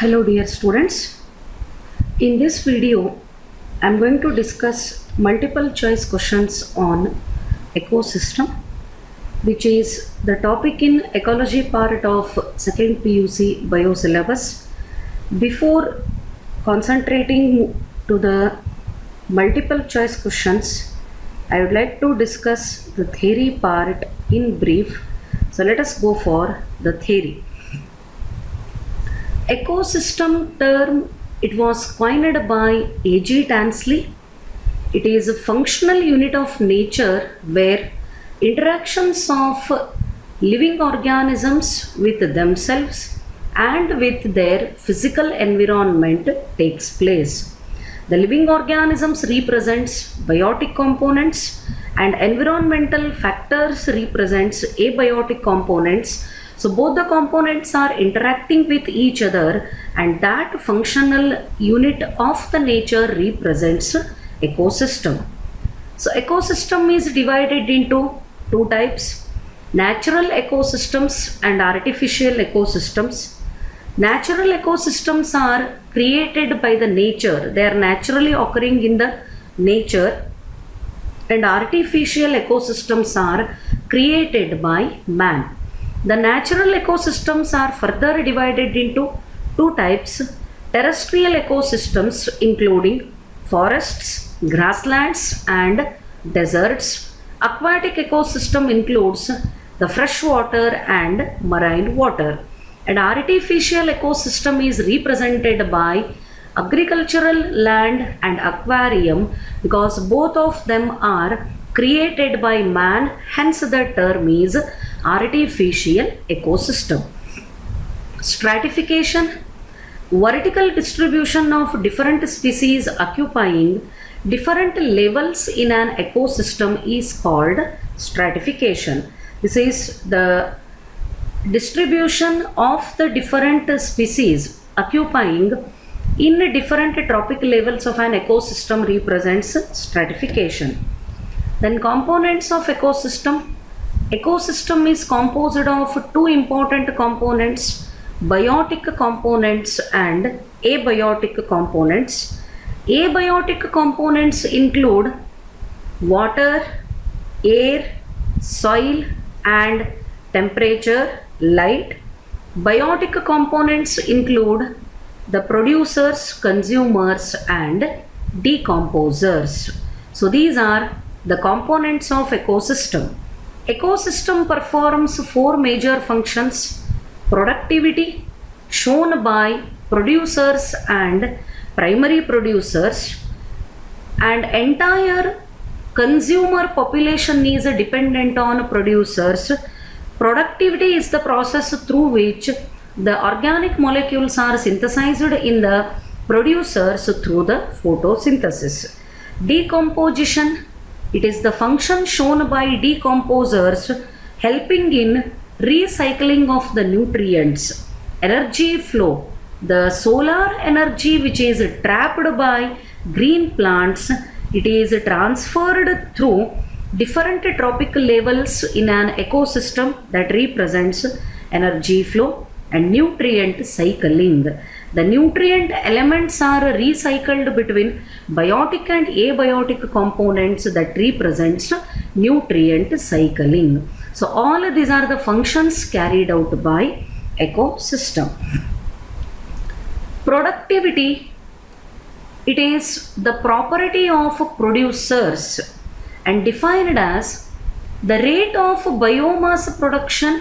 Hello dear students. In this video I am going to discuss multiple choice questions on ecosystem, which is the topic in ecology part of second PUC bio syllabus. Before concentrating to the multiple choice questions, I would like to discuss the theory part in brief. So let us go for the theory. Ecosystem term, it was coined by A.G. Tansley. It is a functional unit of nature where interactions of living organisms with themselves and with their physical environment takes place. The living organisms represents biotic components and environmental factors represents abiotic components. So both the components are interacting with each other, and that functional unit of the nature represents ecosystem. So ecosystem is divided into two types: natural ecosystems and artificial ecosystems. Natural ecosystems are created by the nature. They are naturally occurring in the nature, and artificial ecosystems are created by man. The natural ecosystems are further divided into two types: terrestrial ecosystems including forests, grasslands and deserts. Aquatic ecosystem includes the freshwater and marine water. And artificial ecosystem is represented by agricultural land and aquarium, because both of them are created by man, hence the term is artificial ecosystem. Stratification: vertical distribution of different species occupying different levels in an ecosystem is called stratification. This is the distribution of the different species occupying in different trophic levels of an ecosystem represents stratification. Then components of ecosystem. Ecosystem is composed of two important components: biotic components and abiotic components. Abiotic components include water, air, soil and temperature, light. Biotic components include the producers, consumers and decomposers. So these are the components of ecosystem. Ecosystem performs four major functions: productivity, shown by producers and primary producers, and entire consumer population is dependent on producers. Productivity is the process through which the organic molecules are synthesized in the producers through the photosynthesis. Decomposition: it is the function shown by decomposers helping in recycling of the nutrients. Energy flow: the solar energy which is trapped by green plants, it is transferred through different trophic levels in an ecosystem, that represents energy flow. And nutrient cycling: the nutrient elements are recycled between biotic and abiotic components, that represents nutrient cycling. So all these are the functions carried out by ecosystem. Productivity: it is the property of producers and defined as the rate of biomass production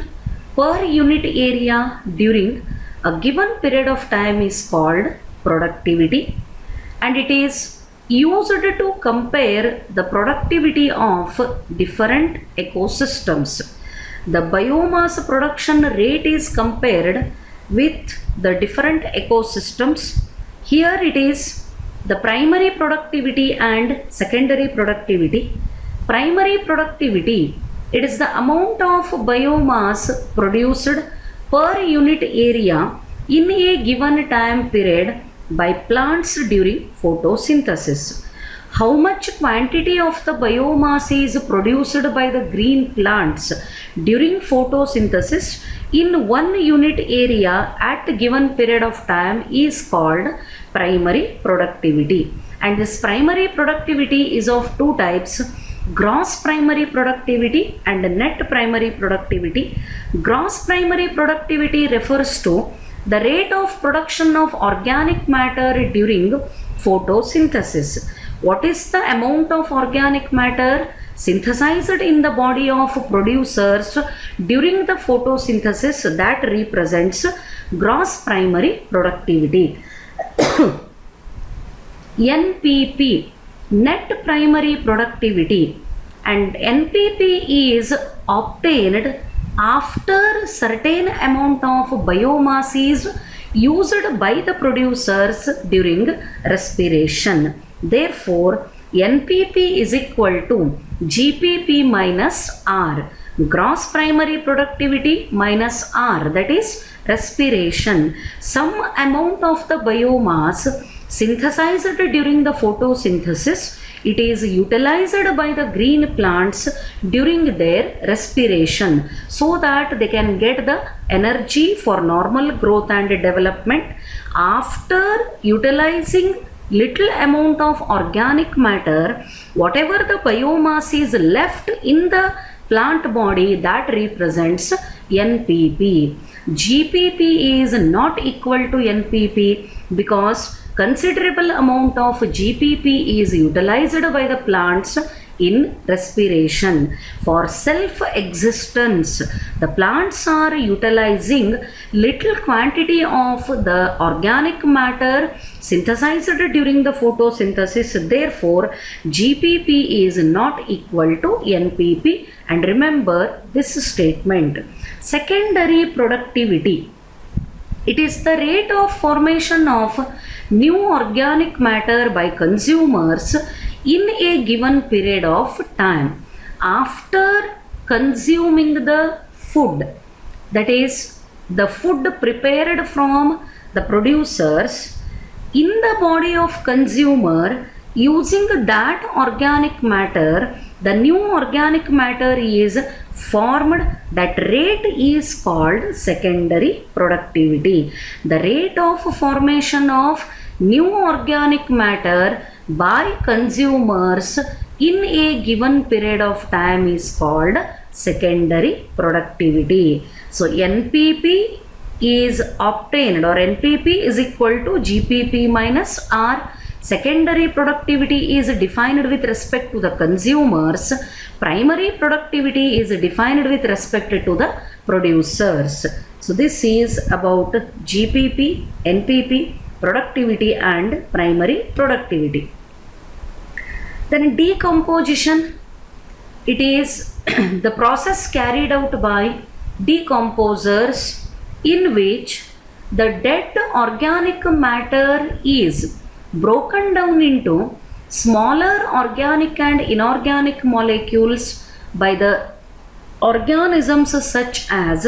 per unit area during a given period of time is called productivity, and it is used to compare the productivity of different ecosystems. The biomass production rate is compared with the different ecosystems. Here it is the primary productivity and secondary productivity. Primary productivity: it is the amount of biomass produced per unit area in a given time period by plants during photosynthesis. how much quantity of the biomass is produced by the green plants during photosynthesis in one unit area at a given period of time is called primary productivity. And this primary productivity is of two types: gross primary productivity and net primary productivity. Gross primary productivity refers to the rate of production of organic matter during photosynthesis. What is the amount of organic matter synthesized in the body of producers during the photosynthesis? That represents gross primary productivity. NPP, net primary productivity, and NPP is obtained after certain amount of biomass is used by the producers during respiration. Therefore, NPP is equal to GPP minus R, gross primary productivity minus R, that is respiration. Some amount of the biomass synthesized during the photosynthesis, it is utilized by the green plants during their respiration so that they can get the energy for normal growth and development. After utilizing little amount of organic matter, whatever the biomass is left in the plant body, that represents NPP. GPP is not equal to NPP because considerable amount of GPP is utilized by the plants in respiration. For self-existence, the plants are utilizing little quantity of the organic matter synthesized during the photosynthesis. Therefore, GPP is not equal to NPP. And remember this statement. Secondary productivity. It is the rate of formation of new organic matter by consumers in a given period of time after consuming the food, that is the food prepared from the producers in the body of consumer. Using that organic matter, the new organic matter is formed. That rate is called secondary productivity. The rate of formation of new organic matter by consumers in a given period of time is called secondary productivity. So NPP is obtained, or NPP is equal to GPP minus R. Secondary productivity is defined with respect to the consumers. Primary productivity is defined with respect to the producers. So this is about GPP, NPP, productivity and primary productivity. Then decomposition. It is the process carried out by decomposers in which the dead organic matter is broken down into smaller organic and inorganic molecules by the organisms such as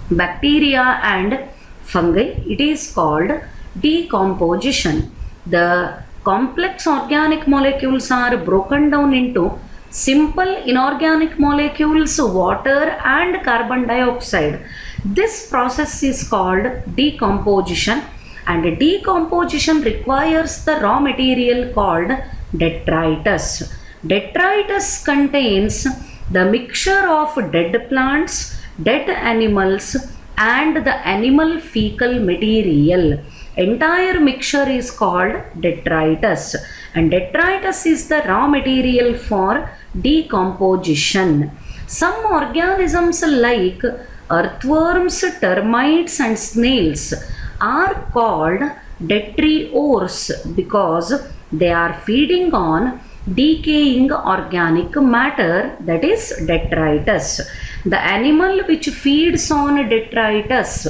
bacteria and fungi. It is called decomposition. The complex organic molecules are broken down into simple inorganic molecules, water and carbon dioxide. This process is called decomposition, and decomposition requires the raw material called detritus. Detritus contains the mixture of dead plants, dead animals and the animal fecal material. Entire mixture is called detritus, and detritus is the raw material for decomposition. Some organisms like earthworms, termites and snails are called detritivores because they are feeding on decaying organic matter, that is detritus. The animal which feeds on detritus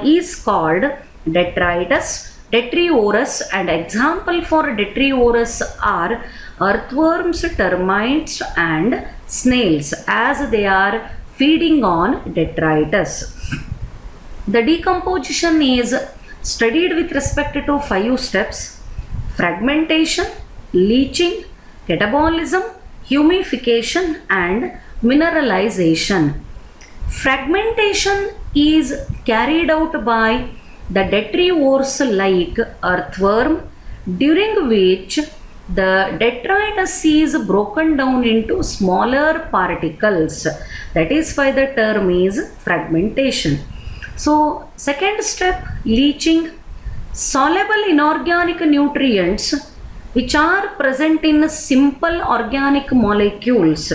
is called detritus, detrivorous, and example for detrivorous are earthworms, termites and snails, as they are feeding on detritus. The decomposition is studied with respect to 5 steps. fragmentation, leaching, catabolism, humidification and mineralization. Fragmentation is carried out by the detritivores like earthworm, during which the detritus is broken down into smaller particles. That is why the term is fragmentation. So second step, leaching. Soluble inorganic nutrients which are present in simple organic molecules,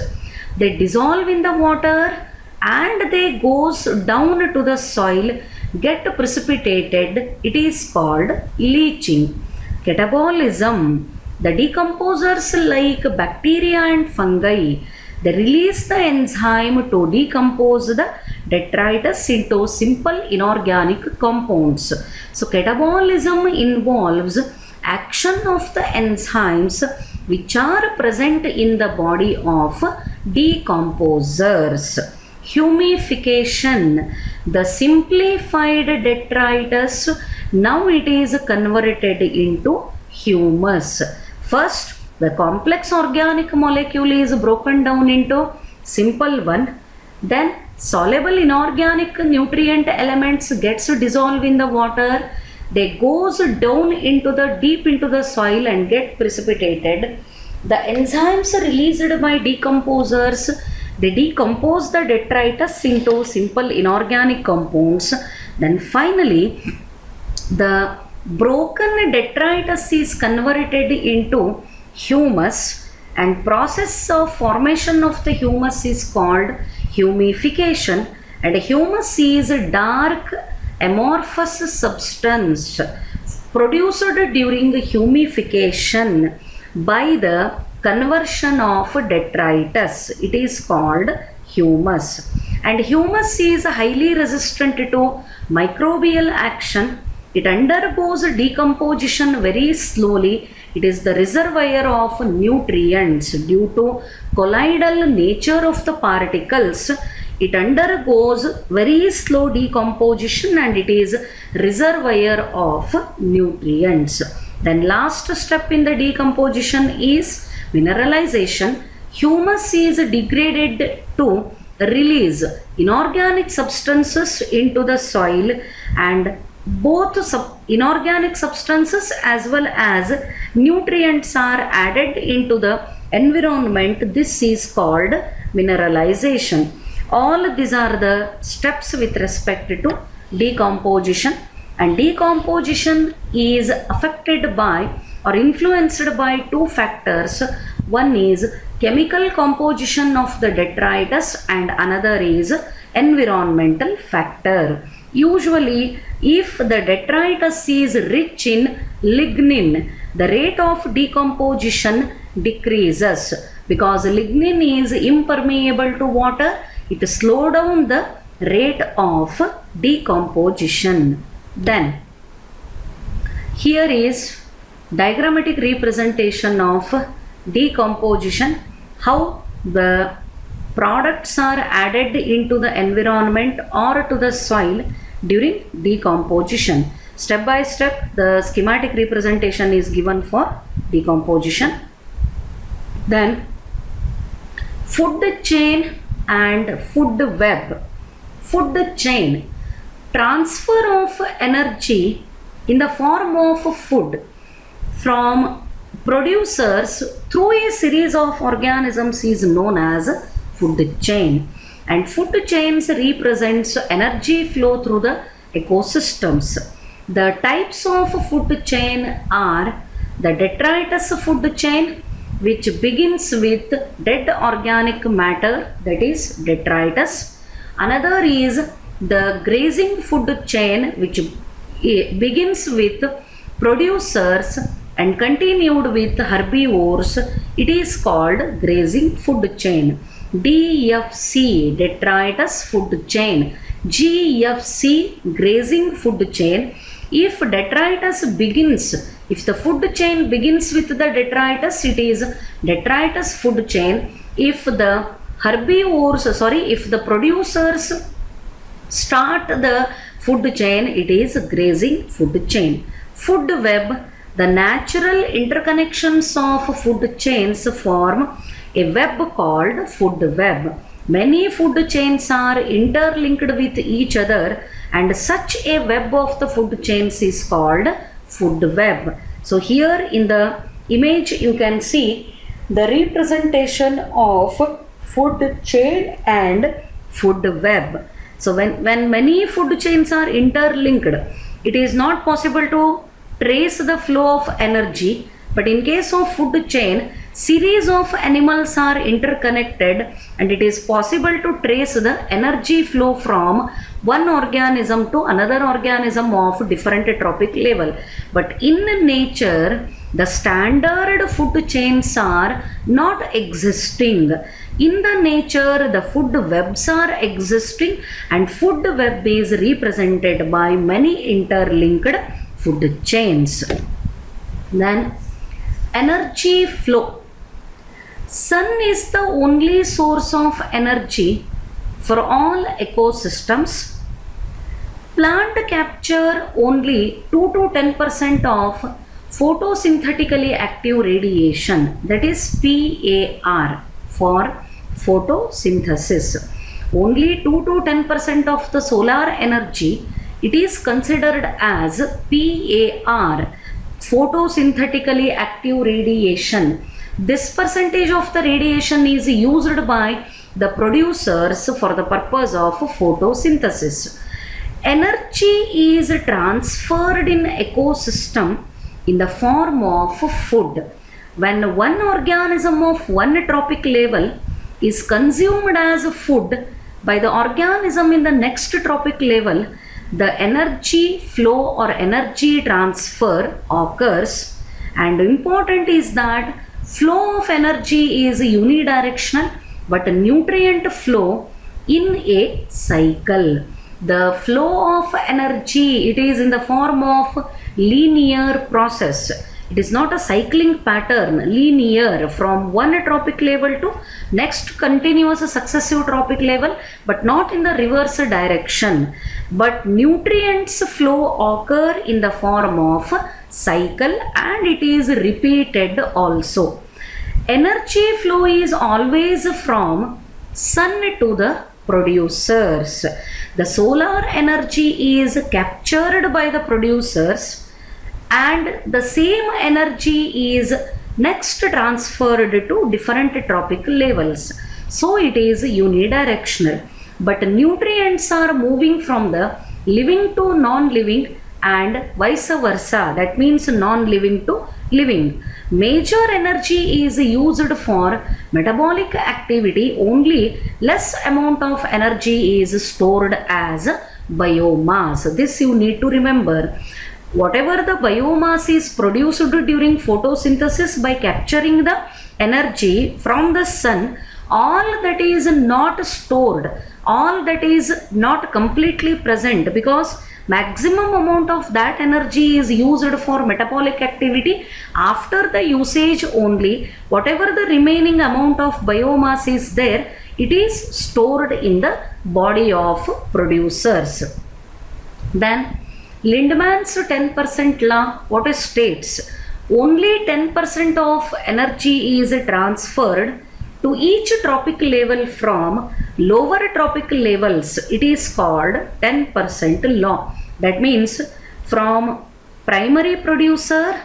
they dissolve in the water and they goes down to the soil, get precipitated. It is called leaching. Catabolism. The decomposers like bacteria and fungi, they release the enzyme to decompose the detritus into simple inorganic compounds. So catabolism involves action of the enzymes which are present in the body of decomposers. Humidification. The simplified detritus, now it is converted into humus. First, the complex organic molecule is broken down into simple one. Then soluble inorganic nutrient elements gets dissolved in the water. They goes down into the deep into the soil and get precipitated. The enzymes released by decomposers, they decompose the detritus into simple inorganic compounds. Then finally, the broken detritus is converted into humus, and process of formation of the humus is called humidification. And humus is a dark amorphous substance produced during humidification by the conversion of detritus. It is called humus. And humus is highly resistant to microbial action. It undergoes decomposition very slowly. It is the reservoir of nutrients. Due to colloidal nature of the particles, it undergoes very slow decomposition and it is reservoir of nutrients. Then last step in the decomposition is mineralization. Humus is degraded to release inorganic substances into the soil, and both inorganic substances as well as nutrients are added into the environment. This is called mineralization. All these are the steps with respect to decomposition, and decomposition is affected by or influenced by two factors. One is chemical composition of the detritus and another is environmental factor. Usually, if the detritus is rich in lignin, the rate of decomposition decreases. Because lignin is impermeable to water, it slows down the rate of decomposition. Then, here is diagrammatic representation of decomposition, how the products are added into the environment or to the soil during decomposition. Step by step, the schematic representation is given for decomposition. Then food chain and food web. Food chain, transfer of energy in the form of food from producers through a series of organisms is known as food chain. And food chains represents energy flow through the ecosystems. The types of food chain are the detritus food chain, which begins with dead organic matter, that is detritus. Another is the grazing food chain, which begins with producers and continued with herbivores. It is called grazing food chain. DFC, detritus food chain. GFC, grazing food chain. If detritus begins, if the food chain begins with the detritus, it is detritus food chain. If the herbivores, if the producers start the food chain, it is grazing food chain. Food web, the natural interconnections of food chains form a web called food web. Many food chains are interlinked with each other, and such a web of the food chains is called food web. So here in the image you can see the representation of food chain and food web. So when many food chains are interlinked, it is not possible to trace the flow of energy, but in case of food chain, series of animals are interconnected and it is possible to trace the energy flow from one organism to another organism of different trophic level. But in nature, the standard food chains are not existing. In the nature, the food webs are existing, and food web is represented by many interlinked food chains. Then energy flow. Sun is the only source of energy for all ecosystems. Plant capture only 2 to 10% of photosynthetically active radiation, that is PAR for photosynthesis. Only 2 to 10% of the solar energy, it is considered as PAR, photosynthetically active radiation. This percentage of the radiation is used by the producers for the purpose of photosynthesis. Energy is transferred in ecosystem in the form of food. When one organism of one trophic level is consumed as food by the organism in the next trophic level, the energy flow or energy transfer occurs. And important is that flow of energy is unidirectional, but nutrient flow in a cycle. The flow of energy, it is in the form of linear process. It is not a cycling pattern, linear from one trophic level to next continuous successive trophic level, but not in the reverse direction. But nutrients flow occur in the form of cycle, and it is repeated also. Energy flow is always from sun to the producers. The solar energy is captured by the producers, and the same energy is next transferred to different trophic levels. So it is unidirectional. But nutrients are moving from the living to non-living and vice versa. That means non-living to living. Major energy is used for metabolic activity. Only less amount of energy is stored as biomass. This you need to remember. Whatever the biomass is produced during photosynthesis by capturing the energy from the sun, all that is not stored, all that is not completely present, because maximum amount of that energy is used for metabolic activity. After the usage only, whatever the remaining amount of biomass is there, it is stored in the body of producers. Then Lindman's 10% law, what it states? Only 10% of energy is transferred to each trophic level from lower trophic levels. It is called 10% law. That means from primary producer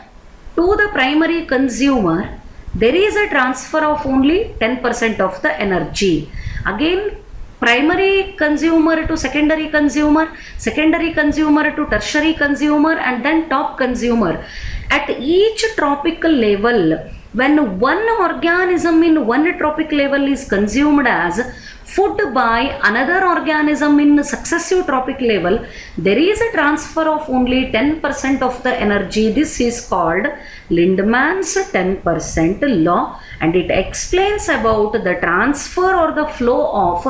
to the primary consumer, there is a transfer of only 10% of the energy. Again, primary consumer to secondary consumer to tertiary consumer, and then top consumer. At each trophic level, when one organism in one trophic level is consumed as food by another organism in successive trophic level, there is a transfer of only 10% of the energy. This is called Lindman's 10% law, and it explains about the transfer or the flow of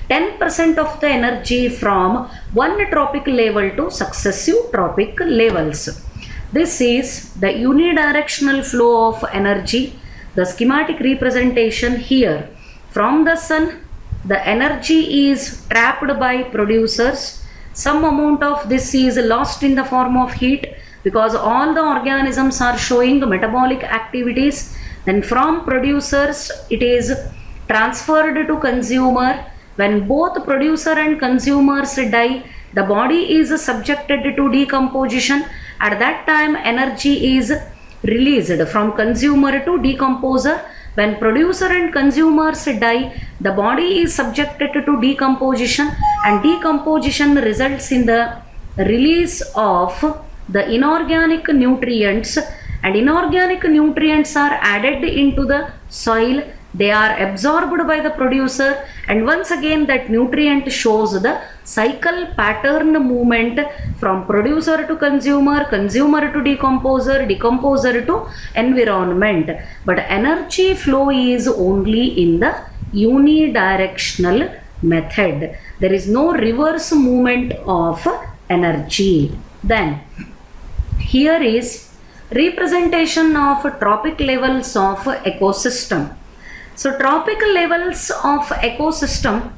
10% of the energy from one trophic level to successive trophic levels. This is the unidirectional flow of energy. The schematic representation here: from the sun, the energy is trapped by producers. Some amount of this is lost in the form of heat. because all the organisms are showing metabolic activities. Then from producers it is transferred to consumer. When both producer and consumers die, the body is subjected to decomposition. At that time energy is released from consumer to decomposer. When producer and consumers die, the body is subjected to decomposition, and decomposition results in the release of the inorganic nutrients, and inorganic nutrients are added into the soil. They are absorbed by the producer, and once again that nutrient shows the cycle pattern movement from producer to consumer, consumer to decomposer, decomposer to environment. But energy flow is only in the unidirectional method. There is no reverse movement of energy. Then here is representation of trophic levels of ecosystem. So trophic levels of ecosystem,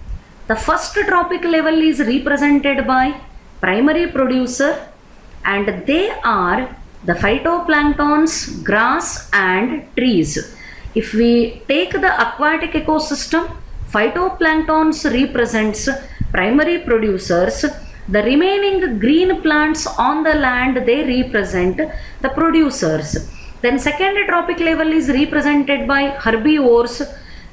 the first trophic level is represented by primary producer, and they are the phytoplanktons, grass and trees. If we take the aquatic ecosystem, phytoplanktons represents primary producers. The remaining green plants on the land, they represent the producers. Then second trophic level is represented by herbivores.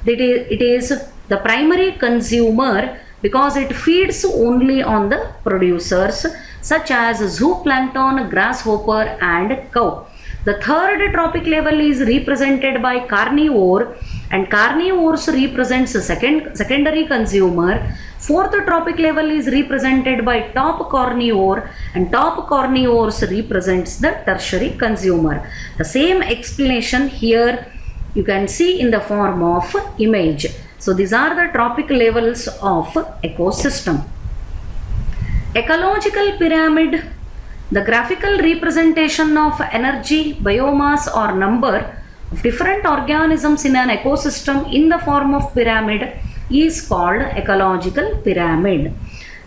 It is the primary consumer because it feeds only on the producers such as zooplankton, grasshopper and cow. The third trophic level is represented by carnivore, and carnivores represents a secondary consumer. Fourth trophic level is represented by top carnivore, and top carnivores represents the tertiary consumer. The same explanation here you can see in the form of image. So these are the trophic levels of ecosystem. Ecological pyramid, the graphical representation of energy, biomass or number of different organisms in an ecosystem in the form of pyramid is called ecological pyramid.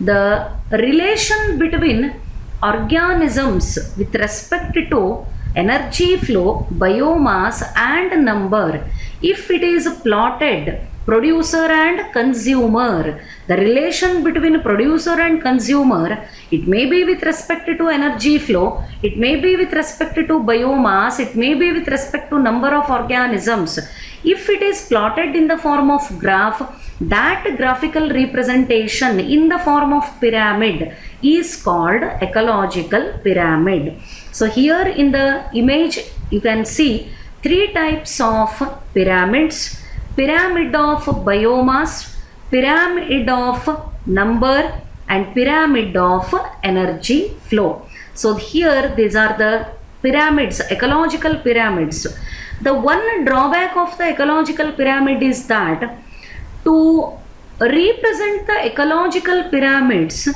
The relation between organisms with respect to energy flow, biomass and number, if it is plotted producer and consumer, the relation between producer and consumer, it may be with respect to energy flow, it may be with respect to biomass, it may be with respect to number of organisms. If it is plotted in the form of graph, that graphical representation in the form of pyramid is called ecological pyramid. So here in the image you can see three types of pyramids: pyramid of biomass, pyramid of number and pyramid of energy flow. So here these are the pyramids, ecological pyramids. The one drawback of the ecological pyramid is that to represent the ecological pyramids,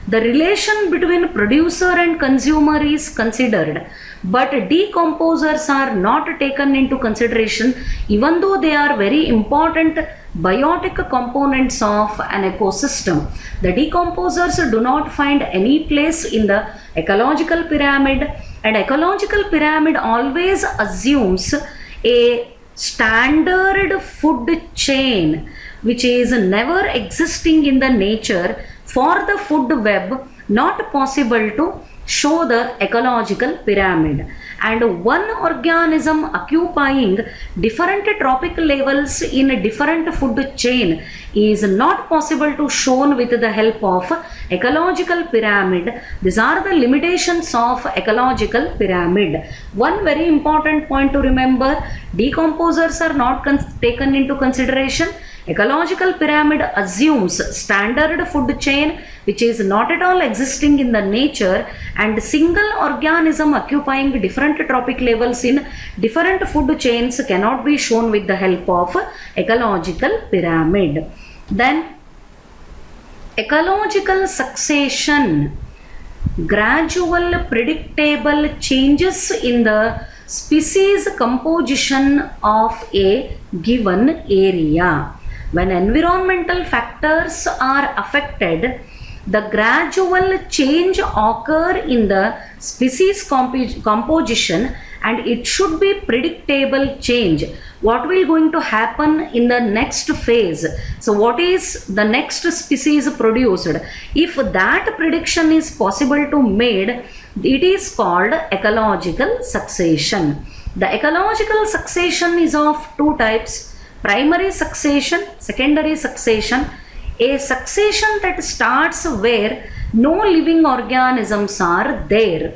the relation between producer and consumer is considered, but decomposers are not taken into consideration, even though they are very important biotic components of an ecosystem. The decomposers do not find any place in the ecological pyramid, and ecological pyramid always assumes a standard food chain which is never existing in the nature. For the food web, not possible to show the ecological pyramid, and one organism occupying different trophic levels in a different food chain is not possible to shown with the help of ecological pyramid. These are the limitations of ecological pyramid. One very important point to remember: decomposers are not taken into consideration. Ecological pyramid assumes standard food chain which is not at all existing in the nature, and single organism occupying different trophic levels in different food chains cannot be shown with the help of ecological pyramid. Then ecological succession, gradual predictable changes in the species composition of a given area. When environmental factors are affected, the gradual change occur in the species composition, and it should be predictable change. What will going to happen in the next phase? So what is the next species produced? If that prediction is possible to made, it is called ecological succession. The ecological succession is of two types: primary succession, secondary succession. A succession that starts where no living organisms are there.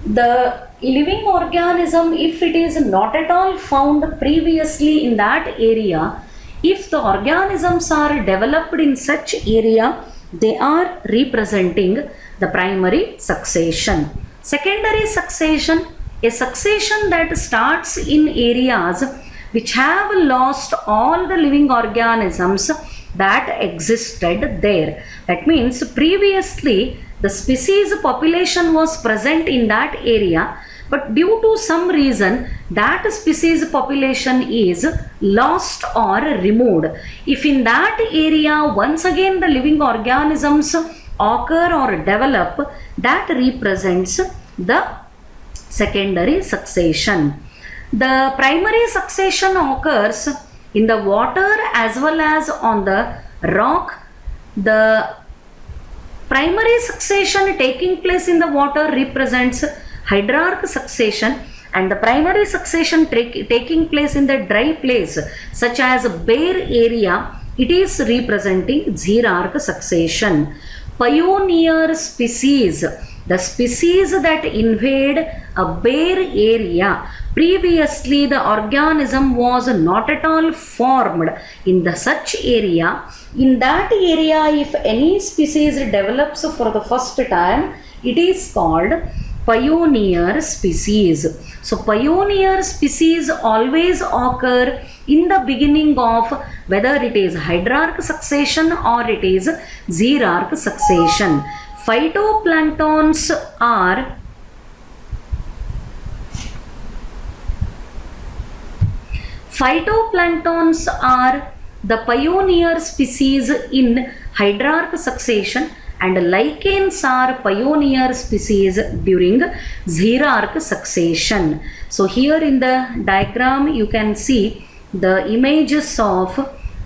The living organism, if it is not at all found previously in that area, if the organisms are developed in such area, they are representing the primary succession. Secondary succession, a succession that starts in areas which have lost all the living organisms that existed there. That means previously the species population was present in that area, but due to some reason that species population is lost or removed. If in that area once again the living organisms occur or develop, that represents the secondary succession. The primary succession occurs in the water as well as on the rock. The primary succession taking place in the water represents hydrarch succession, and the primary succession taking place in the dry place such as bare area, it is representing xerarch succession. Pioneer species, the species that invade a bare area. Previously the organism was not at all formed in the such area. In that area, if any species develops for the first time, it is called pioneer species. So pioneer species always occur in the beginning of whether it is hydrarch succession or it is xerarch succession. Phytoplanktons are the pioneer species in hydrarch succession, and lichens are pioneer species during xerarch succession. So here in the diagram you can see the images of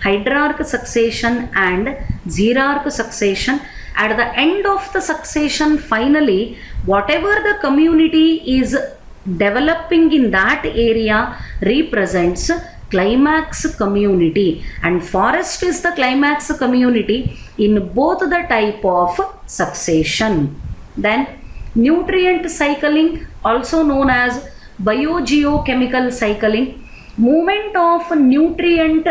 hydrarch succession and xerarch succession. At the end of the succession, finally, whatever the community is developing in that area represents climax community, and forest is the climax community in both the type of succession. Then nutrient cycling, also known as biogeochemical cycling, movement of nutrient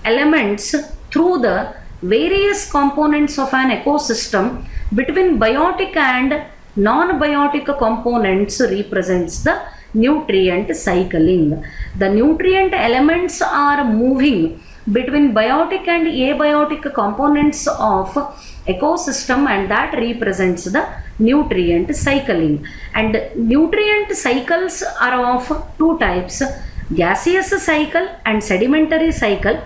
elements through the various components of an ecosystem between biotic and non-biotic components represents the nutrient cycling. The nutrient elements are moving between biotic and abiotic components of ecosystem, and that represents the nutrient cycling. And nutrient cycles are of two types: gaseous cycle and sedimentary cycle.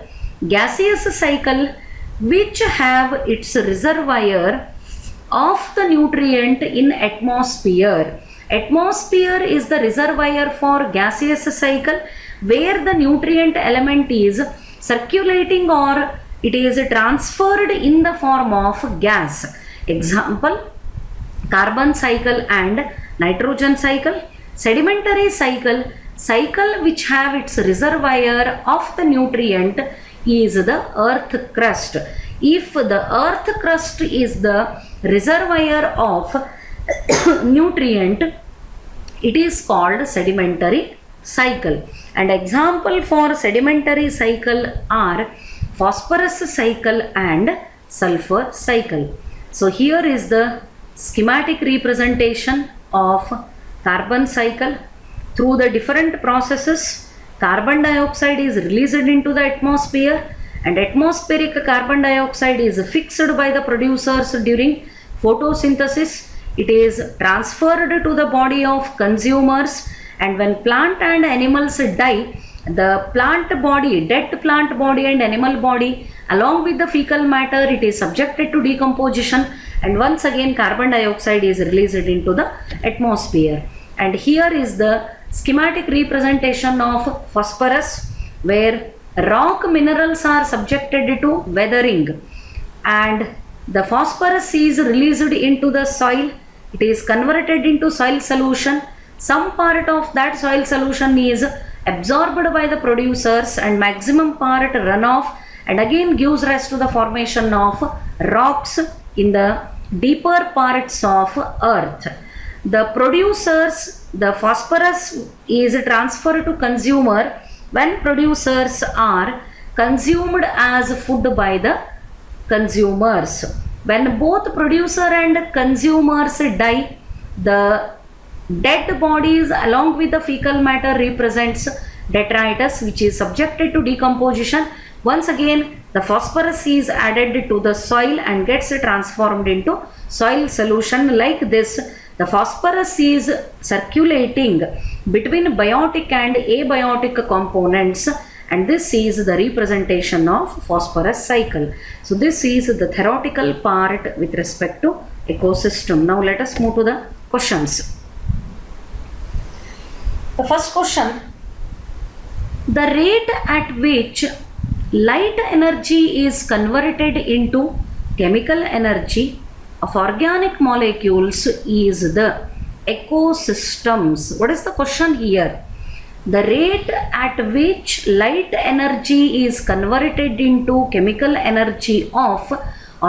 Gaseous cycle, which have its reservoir of the nutrient in atmosphere. Atmosphere is the reservoir for gaseous cycle, where the nutrient element is circulating or it is transferred in the form of gas. Example, carbon cycle and nitrogen cycle. Sedimentary cycle, cycle which have its reservoir of the nutrient is the earth crust. If the earth crust is the reservoir of nutrient, it is called sedimentary cycle. And example for sedimentary cycle are phosphorus cycle and sulfur cycle. So here is the schematic representation of carbon cycle. Through the different processes, carbon dioxide is released into the atmosphere, and atmospheric carbon dioxide is fixed by the producers during photosynthesis. It is transferred to the body of consumers, and when plant and animals die, the plant body, dead plant body and animal body Along with the fecal matter, it is subjected to decomposition, and once again carbon dioxide is released into the atmosphere. And here is the schematic representation of phosphorus, where rock minerals are subjected to weathering, and the phosphorus is released into the soil. It is converted into soil solution. Some part of that soil solution is absorbed by the producers, and maximum part run off and again gives rise to the formation of rocks in the deeper parts of earth. The producers, the phosphorus is transferred to consumer when producers are consumed as food by the consumers. When both producer and consumers die, the dead bodies along with the fecal matter represents detritus, which is subjected to decomposition. Once again, the phosphorus is added to the soil and gets transformed into soil solution. Like this, the phosphorus is circulating between biotic and abiotic components, and this is the representation of phosphorus cycle. So this is the theoretical part with respect to ecosystem. Now let us move to the questions. The first question: the rate at which light energy is converted into chemical energy of organic molecules is the ecosystems. What is the question here? The rate at which light energy is converted into chemical energy of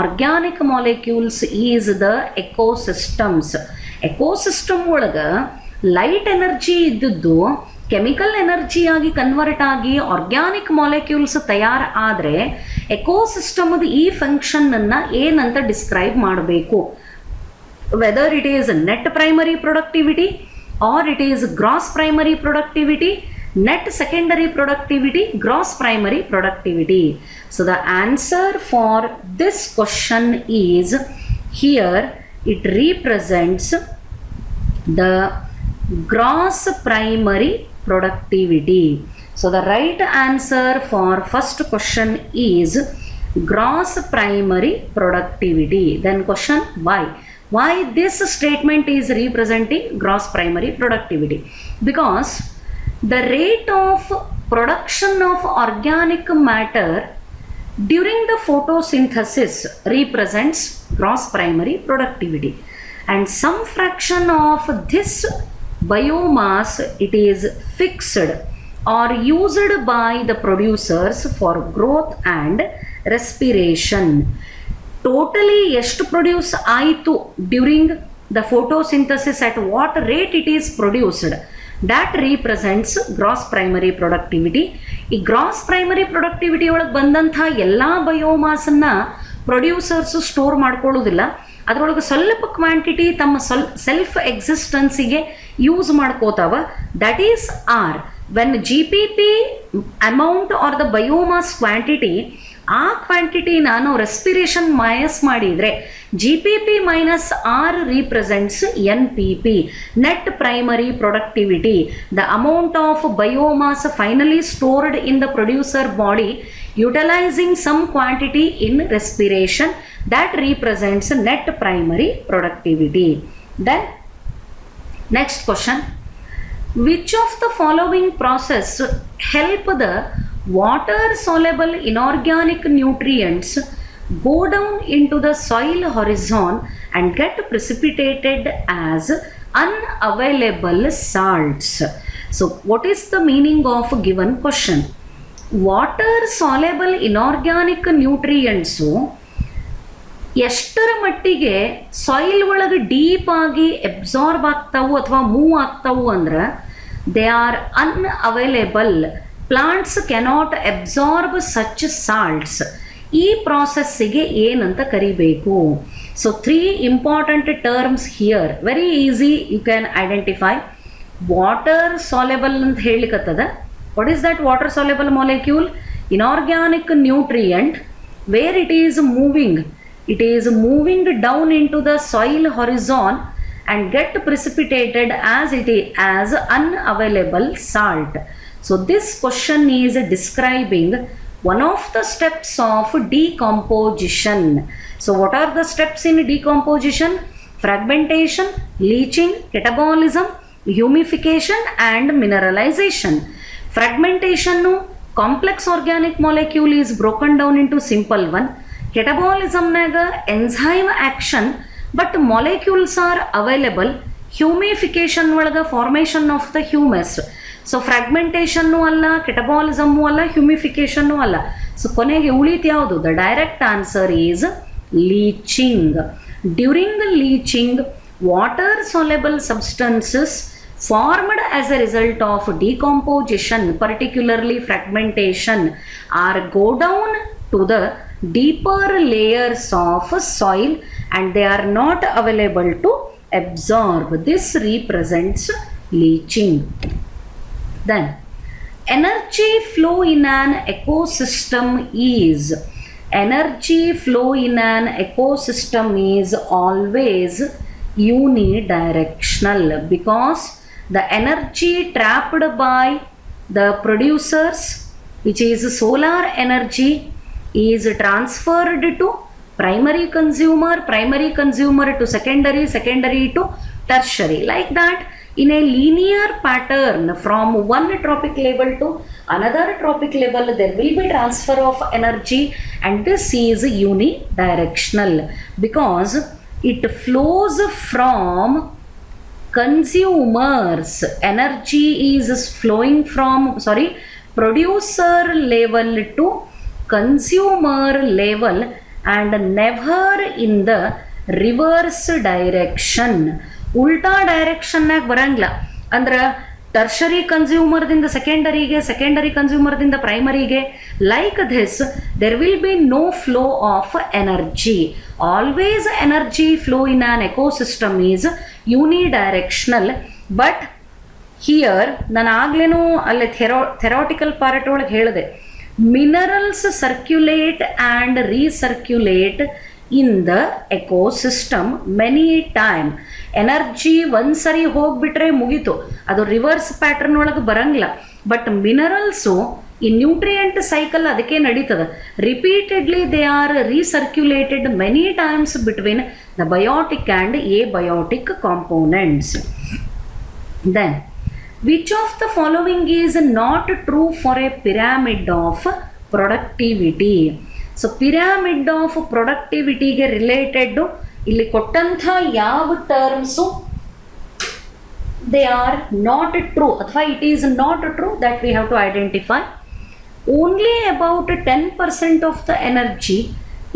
organic molecules is the ecosystems. Ecosystem ಒಳಗ light energy ಇದ್ದದ್ದು chemical energy ಆಗಿ convert ಆಗಿ organic molecules ತಯಾರು ಆದರೆ ಎಕೋಸಿಸ್ಟಮ್ದು ಈ ಫಂಕ್ಷನನ್ನು ಏನಂತ describe ಮಾಡಬೇಕು? Whether it is net primary productivity, or it is gross primary productivity, net secondary productivity, gross primary productivity. So the answer for this question is here, it represents the gross primary productivity. So the right answer for first question is gross primary productivity. Then question why? Why this statement is representing gross primary productivity? Because the rate of production of organic matter during the photosynthesis represents gross primary productivity, and some fraction of this biomass, it is fixed or used by the producers for growth and respiration. Totally ಎಷ್ಟು produce ಆಯಿತು during the photosynthesis, at what rate it is produced, that represents gross primary productivity. ಈ gross primary productivity ಒಳಗೆ ಬಂದಂಥ ಎಲ್ಲ ಬಯೋಮಾಸನ್ನು producers store ಮಾಡ್ಕೊಳ್ಳೋದಿಲ್ಲ. ಅದರೊಳಗೆ ಸ್ವಲ್ಪ quantity ತಮ್ಮ self ಎಕ್ಸಿಸ್ಟೆನ್ಸಿಗೆ ಯೂಸ್ ಮಾಡ್ಕೋತಾವ. That is R when GPP amount are the biomass quantity, ಆ ಕ್ವಾಂಟಿಟಿನ ನಾವು ರೆಸ್ಪಿರೇಷನ್ ಮೈನಸ್ ಮಾಡಿದರೆ GPP minus R represents NPP, net primary productivity, the amount of biomass finally stored in the producer body utilising some quantity in respiration, that represents net primary productivity. Then next question: which of the following process help the water soluble inorganic nutrients go down into the soil horizon and get precipitated as unavailable salts? So what is the meaning of a given question? Water soluble inorganic nutrients ಎಷ್ಟರ ಮಟ್ಟಿಗೆ soil ಒಳಗೆ deep ಆಗಿ absorb ಆಗ್ತಾವು ಅಥವಾ move ಆಗ್ತಾವು ಅಂದ್ರೆ they are unavailable. Plants cannot absorb such salts. ಈ ಪ್ರಾಸೆಸ್ಸಿಗೆ ಏನಂತ ಕರಿಬೇಕು? So 3 important terms here, very easy you can identify. Water soluble ಅಂತ ಹೇಳಿಕತ್ತದ. What is that water soluble molecule? Inorganic nutrient where it is moving. It is moving down into the soil horizon and get precipitated as unavailable salt. So this question is describing one of the steps of decomposition. So what are the steps in decomposition? Fragmentation, leaching, catabolism, humification and mineralization. Fragmentation, complex organic molecule is broken down into simple one. Catabolism naga enzyme action but molecules are available. Humification ಒಳಗ formation of the humus. So fragmentation ಅಲ್ಲ, catabolism ಅಲ್ಲ, humification ಅಲ್ಲ. So ಕೊನೆಗೆ ಉಳಿತು ಯಾವುದು? The direct answer is leaching. During the leaching, water soluble substances formed as a result of decomposition, particularly fragmentation, are go down to the deeper layers of soil and they are not available to absorb. This represents leaching. Then energy flow in an ecosystem is always unidirectional, because the energy trapped by the producers, which is solar energy, is transferred to primary consumer to secondary to tertiary. Like that, in a linear pattern from one trophic level to another trophic level, there will be transfer of energy, and this is unidirectional because it flows from consumers. Energy is flowing from producer level to consumer level and never in the reverse direction. ಉಲ್ಟಾ ಡೈರೆಕ್ಷನ್ನಾಗ ಬರಂಗಿಲ್ಲ. ಅಂದ್ರೆ tertiary ಕನ್ಸ್ಯೂಮರ್ದಿಂದ secondary ಕನ್ಸ್ಯೂಮರ್ದಿಂದ ಪ್ರೈಮರಿಗೆ. Like this there will be no flow of energy. Always energy flow in an ecosystem is unidirectional. But here ನಾನು ಆಗ್ಲೇನೂ ಅಲ್ಲಿ ಥೆರಾಟಿಕಲ್ ಪಾರ್ಟ್ ಒಳಗೆ ಹೇಳಿದೆ, minerals circulate and recirculate in the ecosystem many time. Energy ಒಂದ್ಸರಿ ಹೋಗ್ಬಿಟ್ರೆ ಮುಗೀತು, ಅದು reverse pattern ಒಳಗೆ ಬರಂಗಿಲ್ಲ. ಬಟ್ ಮಿನರಲ್ಸು ಈ ನ್ಯೂಟ್ರಿಯೆಂಟ್ ಸೈಕಲ್ ಅದಕ್ಕೆ ನಡೀತದೆ. Repeatedly they are recirculated many times between the biotic and ಎಬಯೋಟಿಕ್ components. Then which of the following is not true for a pyramid of productivity? So pyramid of ಪ್ರೊಡಕ್ಟಿವಿಟಿಗೆ related ಇಲ್ಲಿ ಕೊಟ್ಟಂಥ ಯಾವ terms they are not true ಅಥವಾ it is not true, that we have to identify. Only about 10% of the energy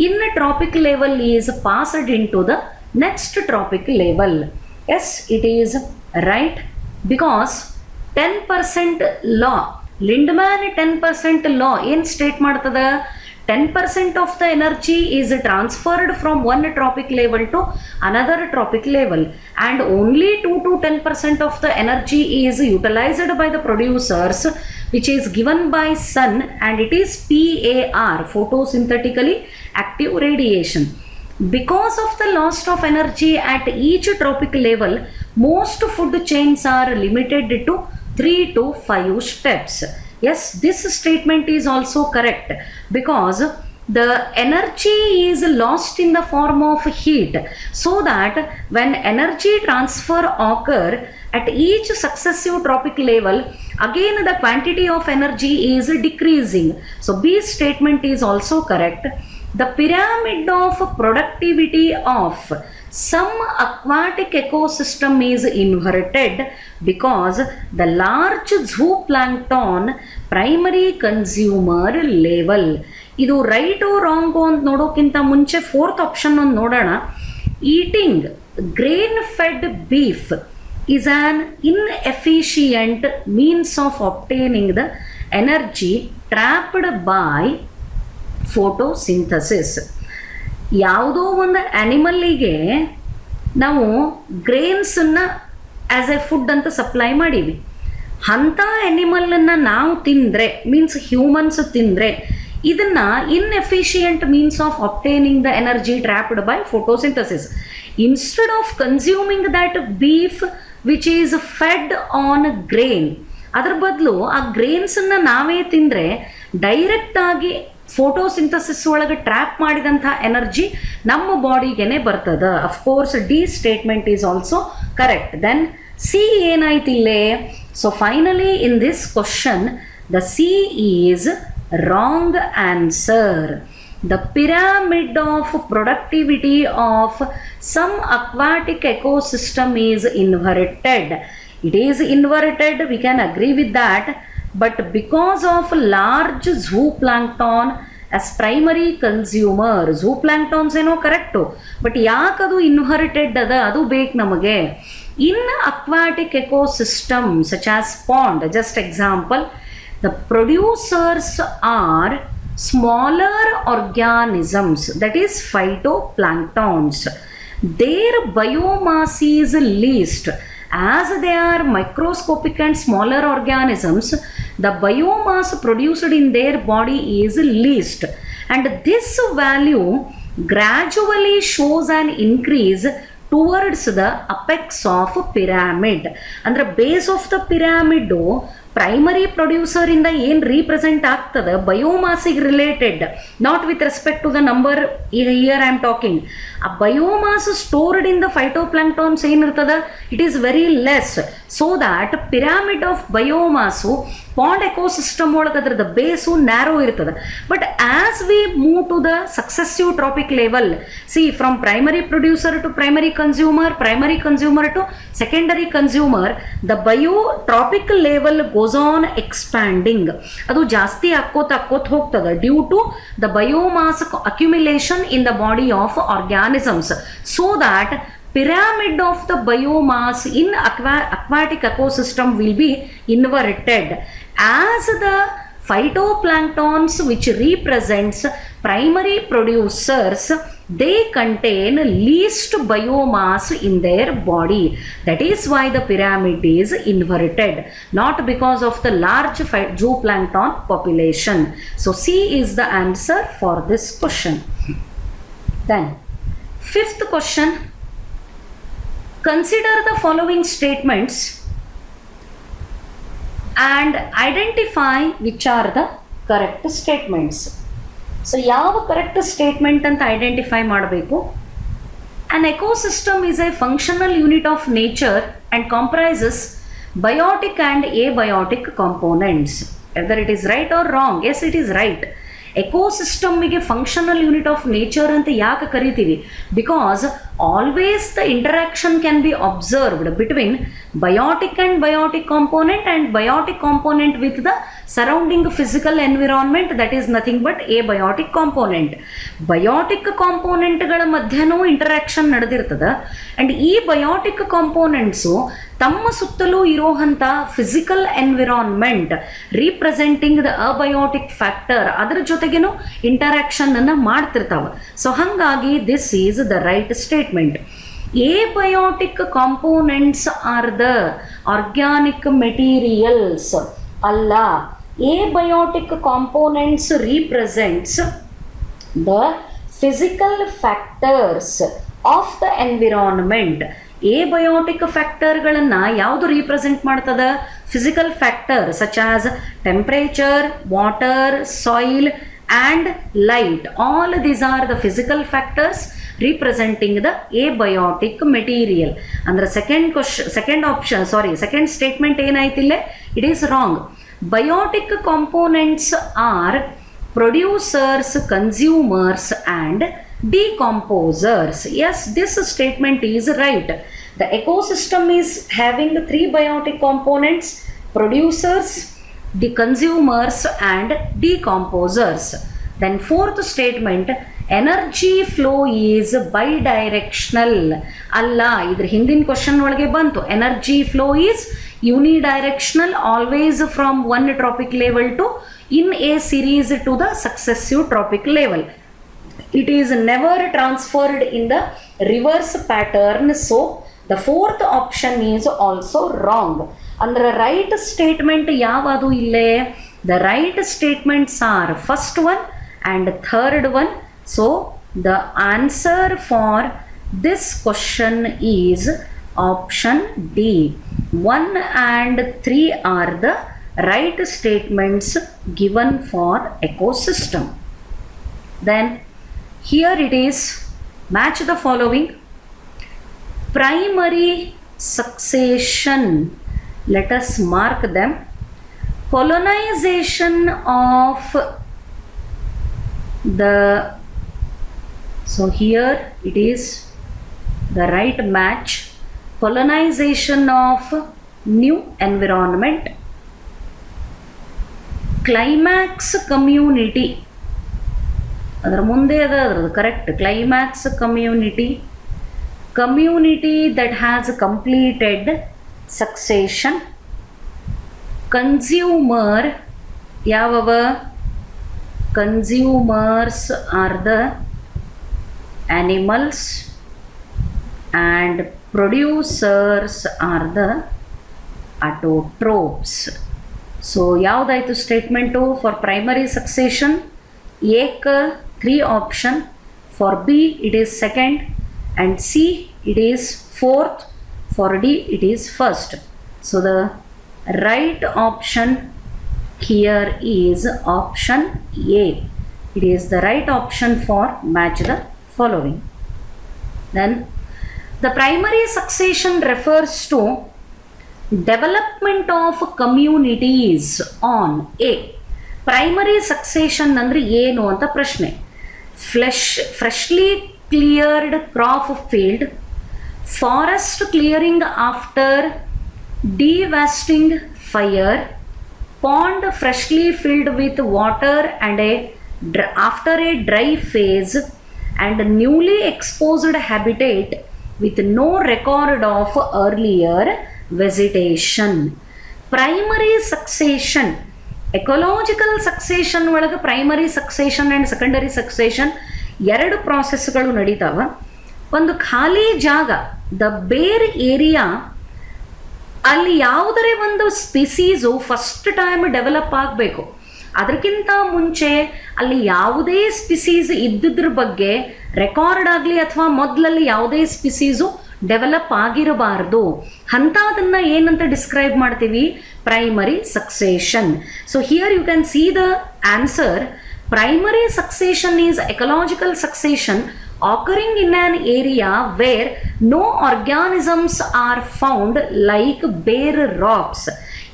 in trophic level is passed in to the next trophic level. Yes, it is right because 10% law, Lindeman 10% law ಏನು state ಮಾಡ್ತದೆ? 10% of the energy is transferred from one tropic level to another tropic level, and only 2 to 10% of the energy is utilized by the producers, which is given by sun, and it is PAR, photosynthetically active radiation. Because of the loss of energy at each tropic level, most food chains are limited to 3 to 5 steps. Yes, this statement is also correct because the energy is lost in the form of heat, so that when energy transfer occur at each successive tropic level, again the quantity of energy is decreasing. So B statement is also correct. The pyramid of productivity of some aquatic ecosystem is inverted because the large zooplankton primary consumer level. ಇದು right wrong ಅಂತ ನೋಡೋಕ್ಕಿಂತ ಮುಂಚೆ fourth option ಒಂದು ನೋಡೋಣ. Eating grain fed beef is an inefficient means of obtaining the energy trapped by photosynthesis. ಯಾವುದೋ ಒಂದು ಆ್ಯನಿಮಲ್ಲಿಗೆ ನಾವು ಗ್ರೇನ್ಸನ್ನು ಆ್ಯಸ್ ಎ ಫುಡ್ ಅಂತ ಸಪ್ಲೈ ಮಾಡೀವಿ. ಅಂಥ ಆ್ಯನಿಮಲನ್ನು ನಾವು ತಿಂದರೆ, ಮೀನ್ಸ್ ಹ್ಯೂಮನ್ಸ್ ತಿಂದರೆ, ಇದನ್ನು inefficient means of obtaining the energy trapped by photosynthesis. Instead of consuming that beef which is fed on grain, ಅದ್ರ ಬದಲು ಆ ಗ್ರೇನ್ಸನ್ನು ನಾವೇ ತಿಂದರೆ ಡೈರೆಕ್ಟಾಗಿ ಫೋಟೋಸಿಂಥಸಿಸ್ ಒಳಗೆ ಟ್ರ್ಯಾಪ್ ಮಾಡಿದಂಥ ಎನರ್ಜಿ ನಮ್ಮ ಬಾಡಿಗೆನೆ ಬರ್ತದ. Of course D statement is also correct. Then C ಏನಾಯ್ತಿಲ್ಲೇ? So finally in this question the C is wrong answer. The pyramid of productivity of some aquatic ecosystem is inverted. It is inverted, we can agree with that, but because of large zooplankton as primary consumer, zooplankton ಏನೋ correct, but ಯಾಕದು ಇನ್ಹರಿಟೆಡ್ ಅದ, ಅದು ಬೇಕು ನಮಗೆ. In aquatic ecosystem such as pond, just example, the producers are smaller organisms, that is phytoplanktons. Their biomass is least. As they are microscopic and smaller organisms, the biomass produced in their body is least, and this value gradually shows an increase towards the apex of pyramid. ಅಂದ್ರೆ base of the pyramid primary producer ಇಂದ ಏನು represent ಆಗ್ತದೆ ಬಯೋಮಾಸಿಗೆ related, not with respect to the number here I am talking. ಆ biomass stored in the phytoplanktons ಏನಿರ್ತದ, it is very less. So that pyramid of biomass pond ecosystem ಒಳಗೆ ಅದರದ base narrow ಇರ್ತದೆ. But as we move to the successive trophic level, see from primary producer to primary consumer to secondary consumer, the bio traffic level goes on expanding. ಅದು ಜಾಸ್ತಿ ಆಕ್ಕೋತ ಹೋಗ್ತದೆ due to the biomass accumulation in the body of organisms. So that pyramid of the biomass in aquatic ecosystem will be inverted as the phytoplanktons, which represents primary producers, they contain least biomass in their body. That is why the pyramid is inverted, not because of the large zooplankton population. So C is the answer for this question. Then fifth question, consider the following statements and identify which are the correct statements. So ಯಾವ correct statement ಅಂತ identify ಮಾಡಬೇಕು. An ecosystem is a functional unit of nature and comprises biotic and abiotic components. Whether it is right or wrong? Yes, it is right. ಎಕೋಸಿಸ್ಟಮ್ಮಿಗೆ functional unit of nature ಅಂತ ಯಾಕೆ ಕರಿತೀವಿ? Because always the interaction can be observed between biotic and biotic component and biotic component with the surrounding physical environment, that is nothing but abiotic component. Biotic ಕಾಂಪೋನೆಂಟ್ಗಳ ಮಧ್ಯನೂ interaction ನಡೆದಿರ್ತದೆ. And ಈ biotic components ತಮ್ಮ ಸುತ್ತಲೂ ಇರೋವಂಥ physical environment representing the abiotic factor ಅದರ ಜೊತೆಗೇನು ಇಂಟರಾಕ್ಷನನ್ನು ಮಾಡ್ತಿರ್ತಾವೆ. ಸೊ ಹಾಗಾಗಿ this is the right statement. Abiotic components are the organic materials. Allah, abiotic components represents the physical factors of the environment. Abiotic ಫ್ಯಾಕ್ಟರ್ಗಳನ್ನು ಯಾವುದು ರೀಪ್ರೆಸೆಂಟ್ ಮಾಡ್ತದೆ? Physical factor such as temperature, water, soil and light. All these are the physical factors representing the abiotic material. ಅಂದ್ರೆ second statement ಏನಾಯ್ತಿಲ್ಲ, it is wrong. Biotic components are producers, consumers and decomposers. Yes, this statement is right. The ecosystem is having three biotic components: producers, the consumers and decomposers. Then fourth statement, energy flow is bidirectional. ಅಲ್ಲ, ಇದ್ರ ಹಿಂದಿನ question ಒಳಗೆ ಬಂತು. Energy flow is unidirectional, always from one trophic level to in a series to the successive trophic level. It is never transferred in the reverse pattern. So the fourth option is also wrong. Andre right statement yavadu ille? The right statements are first one and third one. So the answer for this question is option D. 1 and 3 are the write statements given for ecosystem. Then here it is, match the following. Primary succession, let us mark them. Colonization of the, so here it is the right match. Colonization of new environment. Climax community, ಅದರ ಮುಂದೆ ಅದರದು correct. Climax community, community that has completed succession. Consumer, ಯಾವವ? Consumers are the animals and producers are the autotrophs. So ಯಾವುದಾಯಿತು statement for primary succession? ಏಕ 3 option, for B it is second, and C it is fourth, for D it is first. So the right option here is option A. It is the right option for match the following. Then the primary succession refers to development of communities on A. Primary succession ಅಂದರೆ ಏನು ಅಂತ ಪ್ರಶ್ನೆ. Freshly cleared crop field, forest clearing after devastating fire, pond freshly filled with water and after a dry phase, and newly exposed habitat with no record of earlier vegetation. Primary succession, ecological succession ಒಳಗೆ primary succession and secondary succession 2 ಪ್ರಾಸೆಸ್ಗಳು ನಡೀತಾವ. ಒಂದು ಖಾಲಿ ಜಾಗ, the ಬೇರ್ area, ಅಲ್ಲಿ ಯಾವುದರೇ ಒಂದು ಸ್ಪೀಸೀಸು ಫಸ್ಟ್ ಟೈಮ್ ಡೆವಲಪ್ ಆಗಬೇಕು. ಅದಕ್ಕಿಂತ ಮುಂಚೆ ಅಲ್ಲಿ ಯಾವುದೇ ಸ್ಪೀಸೀಸ್ ಇದ್ದಿದ್ರ ಬಗ್ಗೆ ರೆಕಾರ್ಡ್ ಆಗಲಿ ಅಥವಾ ಮೊದಲಲ್ಲಿ ಯಾವುದೇ ಸ್ಪೀಸೀಸು ಡೆವಲಪ್ ಆಗಿರಬಾರ್ದು. ಅಂಥದನ್ನು ಏನಂತ ಡಿಸ್ಕ್ರೈಬ್ ಮಾಡ್ತೀವಿ? Primary succession. So here you can see the answer. Primary succession is ecological succession occurring in an area where no organisms are found like bare rocks.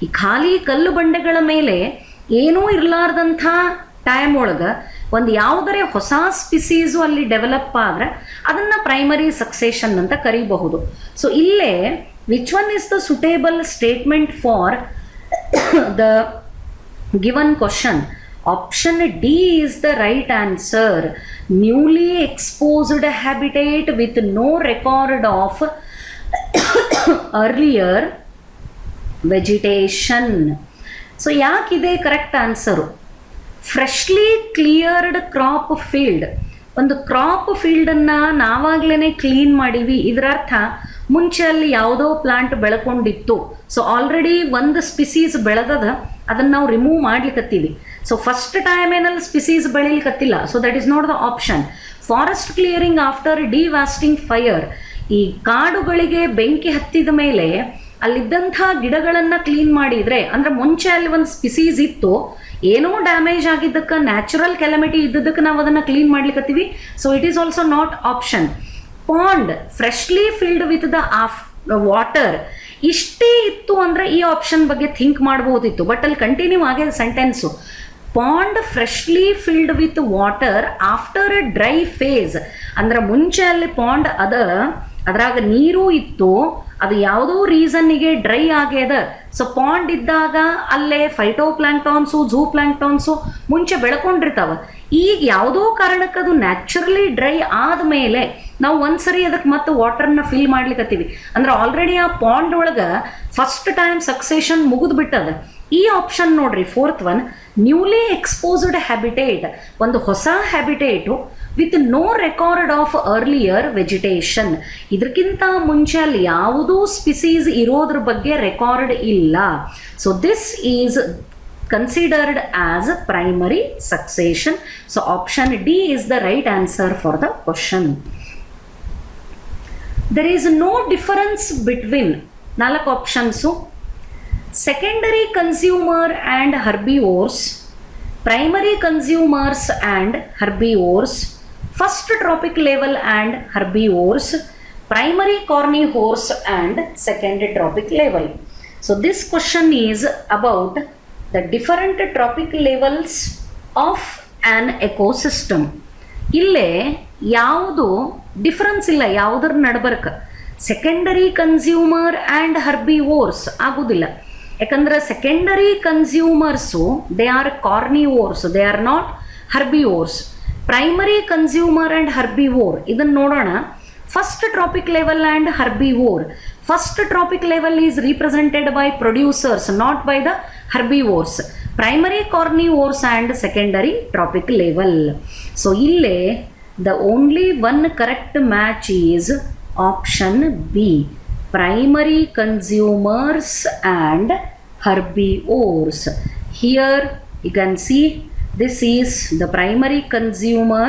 ಈ ಖಾಲಿ ಕಲ್ಲು ಬಂಡೆಗಳ ಮೇಲೆ ಏನೂ ಇರಲಾರ್ದಂಥ ಟೈಮ್ ಒಳಗೆ ಒಂದು ಯಾವುದರೇ ಹೊಸ ಸ್ಪಿಸೀಸು ಅಲ್ಲಿ ಡೆವಲಪ್ ಆದರೆ ಅದನ್ನು ಪ್ರೈಮರಿ ಸಕ್ಸೇಷನ್ ಅಂತ ಕರೀಬಹುದು. ಸೊ ಇಲ್ಲೇ which one is the suitable statement for the given question? Option D is the right answer. Newly exposed habitat with no record of earlier vegetation. So ಯಾಕಿದೆ correct answer? Freshly cleared crop field. ಒಂದು crop ಫೀಲ್ಡನ್ನು ನಾವಾಗಲೇ clean ಮಾಡೀವಿ, ಇದರರ್ಥ ಮುಂಚೆ ಅಲ್ಲಿ ಯಾವುದೋ plant ಬೆಳ್ಕೊಂಡಿತ್ತು. ಸೊ ಆಲ್ರೆಡಿ ಒಂದು ಸ್ಪಿಸೀಸ್ ಬೆಳೆದದ, ಅದನ್ನು ನಾವು ರಿಮೂವ್ ಮಾಡ್ಲಿಕ್ಕತ್ತೀವಿ. ಸೊ ಫಸ್ಟ್ ಟೈಮ್ ಏನಲ್ಲಿ ಸ್ಪಿಸೀಸ್ ಬೆಳಿಲಿಕ್ಕತ್ತಿಲ್ಲ. So that is not the option. Forest clearing after devastating fire, ಈ ಕಾಡುಗಳಿಗೆ ಬೆಂಕಿ ಹತ್ತಿದ ಮೇಲೆ ಅಲ್ಲಿದ್ದಂಥ ಗಿಡಗಳನ್ನು ಕ್ಲೀನ್ ಮಾಡಿದರೆ, ಅಂದರೆ ಮುಂಚೆ ಅಲ್ಲಿ ಒಂದು ಸ್ಪಿಸೀಸ್ ಇತ್ತು, ಏನೋ ಡ್ಯಾಮೇಜ್ ಆಗಿದ್ದಕ್ಕೆ, ನ್ಯಾಚುರಲ್ ಕೆಲಮಿಟಿ ಇದ್ದದಕ್ಕೆ ನಾವು ಅದನ್ನು ಕ್ಲೀನ್ ಮಾಡ್ಲಿಕ್ಕತ್ತೀವಿ. So it is also not option. Pond freshly filled with the water, ಇಷ್ಟೇ ಇತ್ತು ಅಂದರೆ ಈ ಆಪ್ಷನ್ ಬಗ್ಗೆ ಥಿಂಕ್ ಮಾಡ್ಬೋದಿತ್ತು. ಬಟ್ ಅಲ್ಲಿ ಕಂಟಿನ್ಯೂ ಆಗಿದೆ sentence. Pond freshly filled with water after a dry phase, ಅಂದ್ರೆ ಮುಂಚೆ ಅಲ್ಲಿ ಪಾಂಡ್ ಅದ್ರಾಗ ನೀರು ಇತ್ತು, ಅದು ಯಾವುದೋ ರೀಸನ್ನಿಗೆ ಡ್ರೈ ಆಗ್ಯದ. ಸೊ ಪಾಂಡ್ ಇದ್ದಾಗ ಅಲ್ಲೇ ಫೈಟೋ ಪ್ಲಾಂಕ್ಟಾನ್ಸು, ಝೂ ಪ್ಲಾಂಕ್ಟಾನ್ಸು ಮುಂಚೆ ಬೆಳ್ಕೊಂಡಿರ್ತಾವ. ಈಗ ಯಾವುದೋ ಕಾರಣಕ್ಕೆ ಅದು ನ್ಯಾಚುರಲಿ ಡ್ರೈ ಆದಮೇಲೆ ನಾವು ಒಂದ್ಸರಿ ಅದಕ್ಕೆ ಮತ್ತೆ ವಾಟರ್ನ ಫಿಲ್ ಮಾಡ್ಲಿಕ್ಕತ್ತೀವಿ. ಅಂದ್ರೆ ಆಲ್ರೆಡಿ ಆ ಪಾಂಡ್ ಒಳಗೆ ಫಸ್ಟ್ ಟೈಮ್ ಸಕ್ಸೇಷನ್ ಮುಗಿದು ಬಿಟ್ಟದ. ಈ ಆಪ್ಷನ್ ನೋಡ್ರಿ, fourth one, newly exposed habitat, ಒಂದು ಹೊಸ habitat with no record of earlier vegetation, ಇದಕ್ಕಿಂತ ಮುಂಚೆ ಅಲ್ಲಿ ಯಾವುದೂ ಸ್ಪಿಸೀಸ್ ಇರೋದ್ರ ಬಗ್ಗೆ ರೆಕಾರ್ಡ್ ಇಲ್ಲ. So this is considered as primary succession. So option D is the right answer for the question. There is no difference between 4 options. secondary consumer and herbivores, primary consumers and herbivores, first trophic level and herbivores, primary carnivores and second trophic level. So this question is about the different trophic levels of an ecosystem. ಇಲ್ಲೇ ಯಾವುದು difference ಇಲ್ಲ, ಯಾವುದರ ನಡ್ಬರ್ಕ secondary consumer and herbivores ಆಗೋದಿಲ್ಲ. ಯಾಕಂದ್ರೆ secondary consumers they are carnivores, they are not herbivores. Primary consumer and herbivore ಇದನ್ನು ನೋಡೋಣ. First trophic level and herbivore. First trophic level is represented by producers, not by the herbivores. Primary carnivores and secondary trophic level. So ಇಲ್ಲೇ the only one correct match is option B, primary consumers and herbivores. Here you can see this is the primary consumer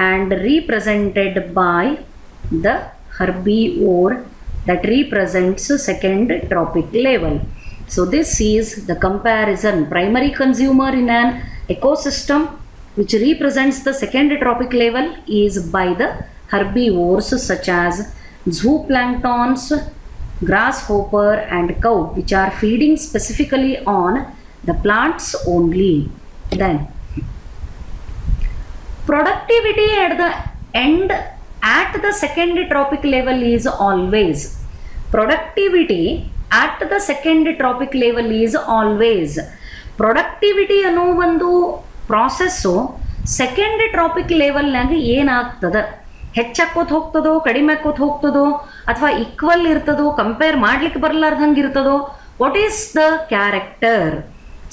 and represented by the herbivore that represents second trophic level. So this is the comparison. Primary consumer in an ecosystem which represents the second trophic level is by the herbivores such as zooplanktons, grasshopper and cow, which are feeding specifically on the plants only. Then productivity at the end at the second trophic level is always, productivity at the second trophic level is always, productivity ಅನ್ನೋ ಒಂದು process second trophic ಲೆವೆಲ್ನಾಗ ಏನಾಗ್ತದೆ, ಹೆಚ್ಚಾಕೋತ ಹೋಗ್ತದೋ ಕಡಿಮೆ ಆಕೋತ ಹೋಗ್ತದೋ ಅಥವಾ equal ಇರ್ತದೋ compare ಮಾಡ್ಲಿಕ್ಕೆ ಬರಲಾರ್ದಂಗೆ ಇರ್ತದೋ, what is the character?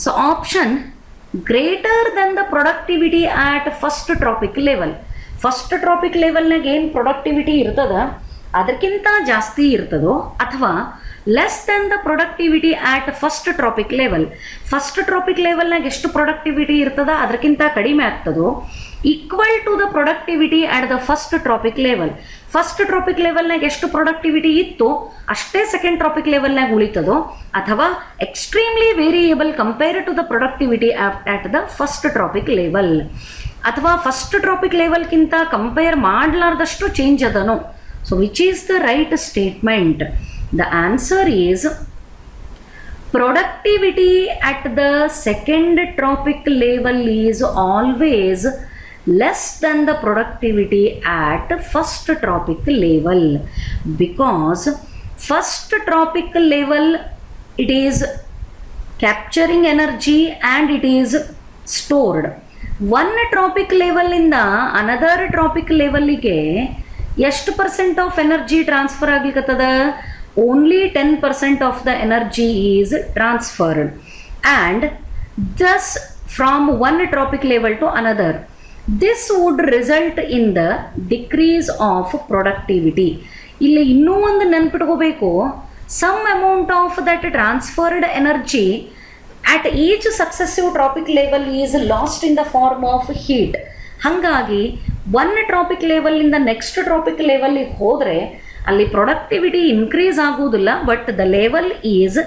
So option greater than the productivity at first trophic level. First trophic ಲೆವೆಲ್ನಾಗ ಏನು ಪ್ರೊಡಕ್ಟಿವಿಟಿ ಇರ್ತದ ಅದಕ್ಕಿಂತ ಜಾಸ್ತಿ ಇರ್ತದೋ, ಅಥವಾ less than the productivity at first trophic level. First trophic ಲೆವೆಲ್ನಾಗ ಎಷ್ಟು ಪ್ರೊಡಕ್ಟಿವಿಟಿ ಇರ್ತದ ಅದಕ್ಕಿಂತ ಕಡಿಮೆ ಆಗ್ತದೋ, equal to the productivity at the first trophic level. First trophic ಲೆವೆಲ್ನಾಗ ಎಷ್ಟು ಪ್ರೊಡಕ್ಟಿವಿಟಿ ಇತ್ತು ಅಷ್ಟೇ ಸೆಕೆಂಡ್ ಟ್ರಾಪಿಕ್ ಲೆವೆಲ್ನಾಗ ಉಳಿತದೋ, ಅಥವಾ extremely variable compare to the productivity at the first trophic level, ಅಥವಾ ಫಸ್ಟ್ ಟ್ರಾಪಿಕ್ ಲೆವೆಲ್ಗಿಂತ ಕಂಪೇರ್ ಮಾಡಲಾರ್ದಷ್ಟು ಚೇಂಜ್ ಅದನೋ. So which is the right statement? The answer is productivity at the second trophic level is always less than the productivity at first trophic level, because first trophic level it is capturing energy and it is stored. One trophic level ಇಂದ another trophic level ಗೆ ಎಷ್ಟು percent of energy transfer ಆಗ್ಲಿಕ್ಕತ್ತದ? Only 10% of the energy is transferred, and thus from one trophic level to another. This would result in the decrease of productivity. ಇಲ್ಲಿ ಇನ್ನೂ ಒಂದು ನೆನ್ಪಿಟ್ಕೋಬೇಕು, some amount of that transferred energy at each successive trophic level is lost in the form of heat. ಹಾಗಾಗಿ one trophic level ಇಂದ next trophic ಲೆವೆಲ್ಗೆ ಹೋದರೆ ಅಲ್ಲಿ productivity increase ಆಗುವುದಿಲ್ಲ, but the level is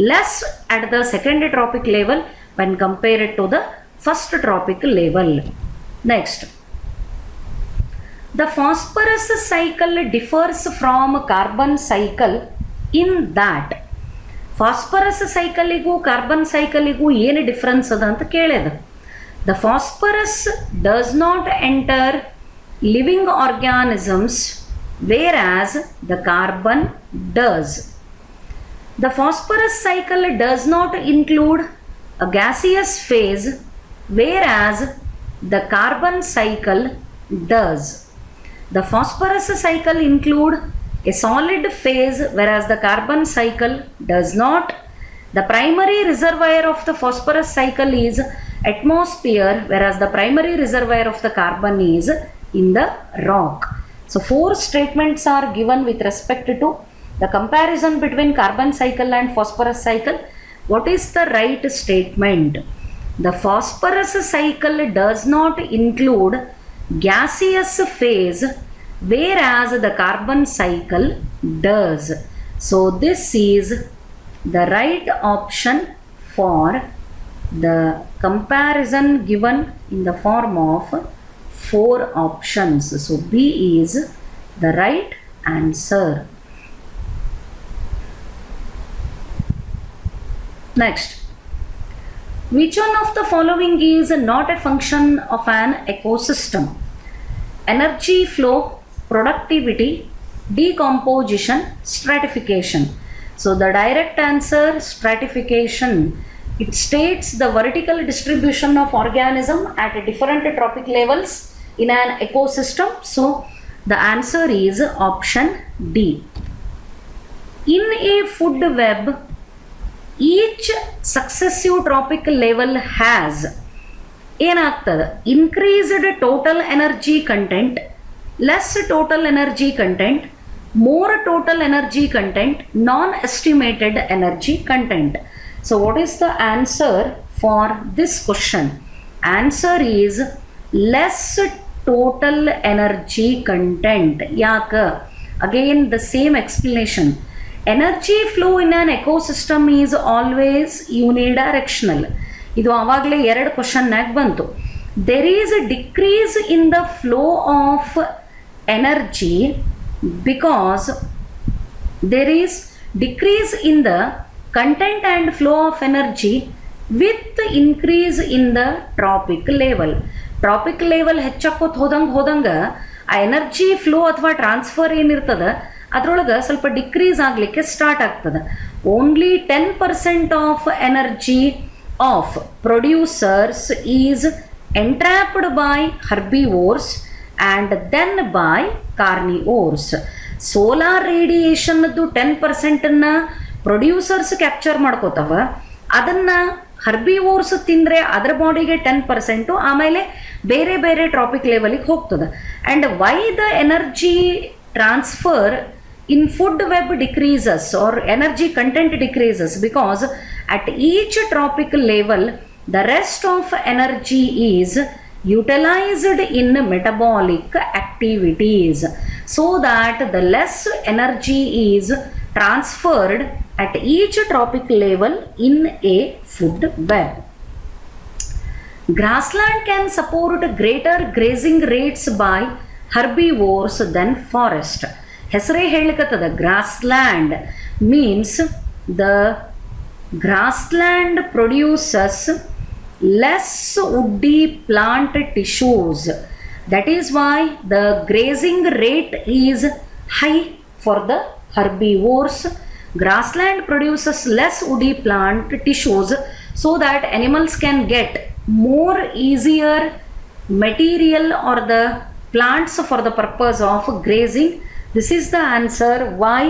less at the second trophic level when compared to the first trophic level. Next, the phosphorus cycle differs from carbon cycle in that. Phosphorus ಸೈಕಲಿಗೂ carbon ಸೈಕಲಿಗೂ ಏನು difference ಅದ ಅಂತ ಕೇಳ್ಯದ. The phosphorus does not enter living organisms whereas the carbon does. The phosphorus cycle does not include a gaseous phase, whereas the carbon cycle does. The phosphorus cycle include a solid phase, whereas the carbon cycle does not. The primary reservoir of the phosphorus cycle is atmosphere, whereas the primary reservoir of the carbon is in the rock. So 4 statements are given with respect to the comparison between carbon cycle and phosphorus cycle. What is the right statement? The phosphorus cycle does not include gaseous phase, whereas the carbon cycle does. So this is the right option for the comparison given in the form of 4 options. So B is the right answer. Next, which one of the following is not a function of an ecosystem? Energy flow, productivity, decomposition, stratification. So the direct answer, stratification. It states the vertical distribution of organism at different trophic levels in an ecosystem. So the answer is option D. In a food web, each successive trophic level has ಏನಾಗ್ತದೆ increased total energy content, less total energy content, more total energy content, non-estimated energy content. So what is the answer for this question? Answer is less total energy content. Yaka? Again the same explanation. Energy flow in an ecosystem is always unidirectional. ಇದು ಆವಾಗಲೇ 2 ಕ್ವಶನ್ನಾಗ ಬಂತು. There is a decrease in the flow of energy because there is decrease in the content and flow of energy with increase in the trophic level. Trophic level ಹೆಚ್ಚಾಕೋತ ಹೋದಂಗೆ ಆ energy flow ಅಥವಾ transfer ಏನಿರ್ತದೆ ಅದರೊಳಗೆ ಸ್ವಲ್ಪ decrease ಆಗಲಿಕ್ಕೆ start ಆಗ್ತದೆ. Only 10% of energy of producers is entrapped by herbivores and then by carnivores. Solar radiation 10% producers capture ಮಾಡ್ಕೋತಾವ, ಅದನ್ನು ಹರ್ಬಿವೋರ್ಸ್ ತಿಂದರೆ ಅದರ ಬಾಡಿಗೆ 10%, ಆಮೇಲೆ ಬೇರೆ ಬೇರೆ ಟ್ರಾಪಿಕ್ ಲೆವೆಲಿಗೆ ಹೋಗ್ತದೆ. And why the energy transfer in food web decreases or energy content decreases because at each trophic level the rest of energy is utilized in metabolic activities, so that the less energy is transferred at each trophic level in a food web. Grassland can support greater grazing rates by herbivores than forest. ಹೆಸರೇ ಹೇಳಿಕತ್ತದ grassland means the grassland produces less woody plant tissues. That is why the grazing rate is high for the herbivores. Grassland produces less woody plant tissues so that animals can get more easier material or the plants for the purpose of grazing. This is the answer why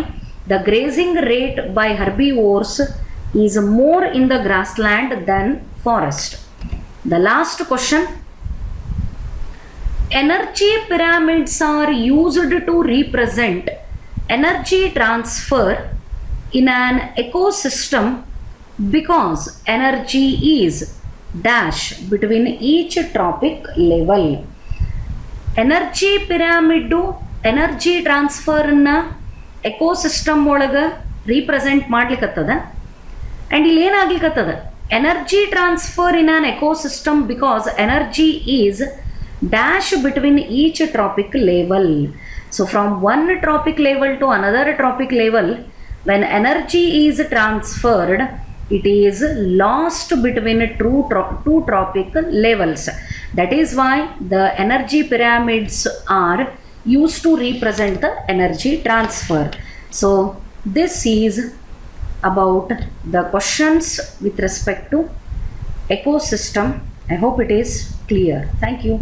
the grazing rate by herbivores is more in the grassland than forest. The last question. Energy pyramids are used to represent energy transfer in an ecosystem because energy is dash between each trophic level. Energy pyramid energy ಟ್ರಾನ್ಸ್ಫರನ್ನು ecosystem ಒಳಗೆ represent ಮಾಡ್ಲಿಕ್ಕತ್ತದ. And ಇಲ್ಲಿ ಏನಾಗ್ಲಿಕ್ಕತ್ತದ, energy transfer in an ecosystem because energy is dash between each trophic level. So from one trophic level to another trophic level, when energy is transferred it is lost between two tropic levels. That is why the energy pyramids are used to represent the energy transfer. So this is about the questions with respect to ecosystem. I hope it is clear. Thank you.